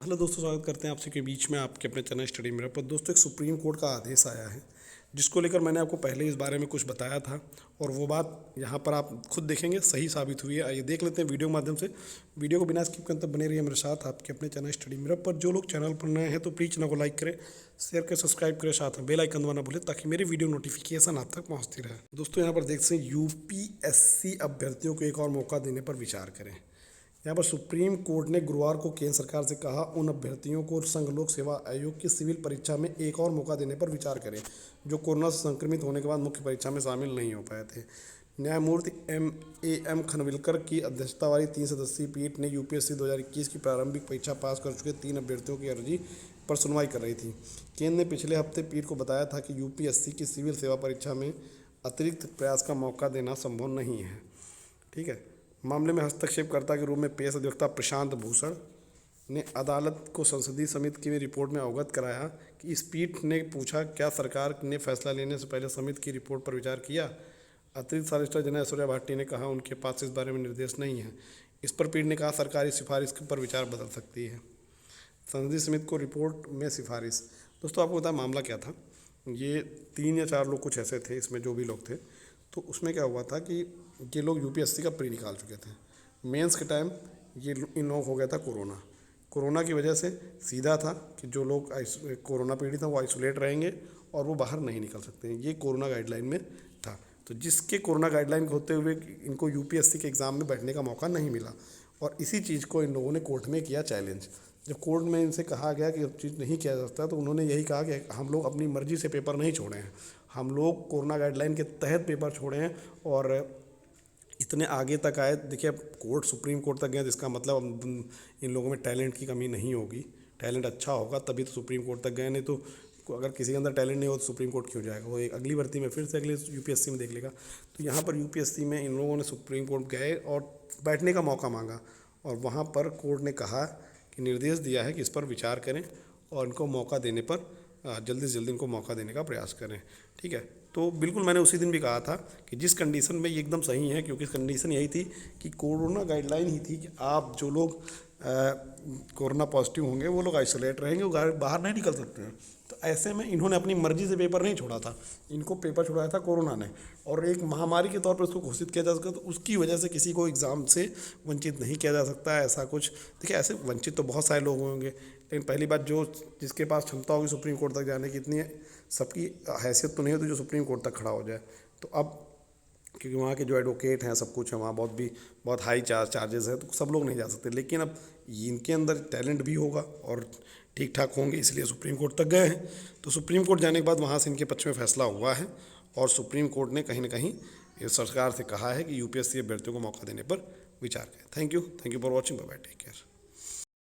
Hello दोस्तों, स्वागत करते हैं आपसे के बीच में आपके अपने चैनल स्टडी मिरर पर। दोस्तों, एक सुप्रीम कोर्ट का आदेश आया है जिसको लेकर मैंने आपको पहले इस बारे में कुछ बताया था और वो बात यहाँ पर आप खुद देखेंगे सही साबित हुई है। आइए देख लेते हैं वीडियो के माध्यम से। वीडियो को बिना स्किप करते बने रहिए मेरे साथ आपके अपने चैनल स्टडी मिरर पर। जो लोग चैनल पर नए हैं तो प्लीज़ चैनल को लाइक करें, शेयर करें, सब्सक्राइब करें, साथ में बेल आइकन दबाना भूलें ताकि मेरी वीडियो नोटिफिकेशन आप तक पहुँचती रहे। दोस्तों, यहाँ पर देख सकते हैं यूपीएससी अभ्यर्थियों को एक और मौका देने पर विचार करें। यहाँ पर सुप्रीम कोर्ट ने गुरुवार को केंद्र सरकार से कहा उन अभ्यर्थियों को संघ लोक सेवा आयोग की सिविल परीक्षा में एक और मौका देने पर विचार करें जो कोरोना से संक्रमित होने के बाद मुख्य परीक्षा में शामिल नहीं हो पाए थे। न्यायमूर्ति एम खनविलकर की अध्यक्षता वाली 3 सदस्यीय पीठ ने यूपीएससी 2021 की प्रारंभिक परीक्षा पास कर चुके 3 अभ्यर्थियों की अर्जी पर सुनवाई कर रही थी। केंद्र ने पिछले हफ्ते पीठ को बताया था कि यूपीएससी की सिविल सेवा परीक्षा में अतिरिक्त प्रयास का मौका देना संभव नहीं है। ठीक है। मामले में हस्तक्षेपकर्ता के रूप में पेश अधिवक्ता प्रशांत भूषण ने अदालत को संसदीय समिति की रिपोर्ट में अवगत कराया कि इस पीठ ने पूछा क्या सरकार ने फैसला लेने से पहले समिति की रिपोर्ट पर विचार किया। अतिरिक्त सॉलिसिटर जनरल ऐश्वर्या भाटी ने कहा उनके पास इस बारे में निर्देश नहीं है। इस पर पीठ ने कहा सरकारी सिफारिश पर विचार बदल सकती है। संसदीय समिति को रिपोर्ट में सिफारिश। दोस्तों, आपको बताया मामला क्या था। ये 3 या 4 लोग कुछ ऐसे थे, इसमें जो भी लोग थे, तो उसमें क्या हुआ था कि ये लोग यूपीएससी का प्री निकाल चुके थे। मेंस के टाइम इन लोग हो गया था कोरोना की वजह से सीधा था कि जो लोग कोरोना पीड़ित हैं वो आइसोलेट रहेंगे और वो बाहर नहीं निकल सकते हैं। ये कोरोना गाइडलाइन में था। तो जिसके कोरोना गाइडलाइन के होते हुए इनको यूपीएससी के एग्ज़ाम में बैठने का मौका नहीं मिला और इसी चीज़ को इन लोगों ने कोर्ट में किया चैलेंज। जब कोर्ट में इनसे कहा गया कि अब चीज़ नहीं किया जा सकता तो उन्होंने यही कहा कि हम लोग अपनी मर्ज़ी से पेपर नहीं छोड़े हैं, हम लोग कोरोना गाइडलाइन के तहत पेपर छोड़े हैं और इतने आगे तक आए। देखिए, अब कोर्ट सुप्रीम कोर्ट तक गए, इसका मतलब इन लोगों में टैलेंट की कमी नहीं होगी। टैलेंट अच्छा होगा तभी तो सुप्रीम कोर्ट तक गए, नहीं तो अगर किसी के अंदर टैलेंट नहीं हो तो सुप्रीम कोर्ट क्यों जाएगा। वो एक अगली भर्ती में फिर से अगले यूपीएससी में देख लेगा। तो यहाँ पर यूपीएससी में इन लोगों ने सुप्रीम कोर्ट गए और बैठने का मौका मांगा और वहाँ पर कोर्ट ने कहा कि निर्देश दिया है कि इस पर विचार करें और इनको मौका देने पर जल्दी से जल्दी इनको मौका देने का प्रयास करें। ठीक है। तो बिल्कुल मैंने उसी दिन भी कहा था कि जिस कंडीशन में ये एकदम सही है, क्योंकि कंडीशन यही थी कि कोरोना गाइडलाइन ही थी कि आप जो लोग कोरोना पॉजिटिव होंगे वो लोग आइसोलेट रहेंगे, वो बाहर नहीं निकल सकते हैं। तो ऐसे में इन्होंने अपनी मर्जी से पेपर नहीं छोड़ा था, इनको पेपर छुड़ाया था कोरोना ने और एक महामारी के तौर पर उसको घोषित किया जा सकता। तो उसकी वजह से किसी को एग्ज़ाम से वंचित नहीं किया जा सकता है। ऐसा कुछ देखिए, ऐसे वंचित तो बहुत सारे लोग होंगे, लेकिन पहली बात जिसके पास क्षमता होगी सुप्रीम कोर्ट तक जाने की, इतनी सबकी हैसियत तो नहीं होती जो सुप्रीम कोर्ट तक खड़ा हो जाए। तो अब क्योंकि वहाँ के जो एडवोकेट हैं, सब कुछ है वहाँ, बहुत हाई चार्जेस है, तो सब लोग नहीं जा सकते। लेकिन अब इनके अंदर टैलेंट भी होगा और ठीक ठाक होंगे, इसलिए सुप्रीम कोर्ट तक गए हैं। तो सुप्रीम कोर्ट जाने के बाद वहाँ से इनके पक्ष में फैसला हुआ है और सुप्रीम कोर्ट ने कहीं ना कहीं सरकार से कहा है कि यूपीएससी अभ्यर्थियों को मौका देने पर विचार करें। Thank you for watching. Bye bye, take care.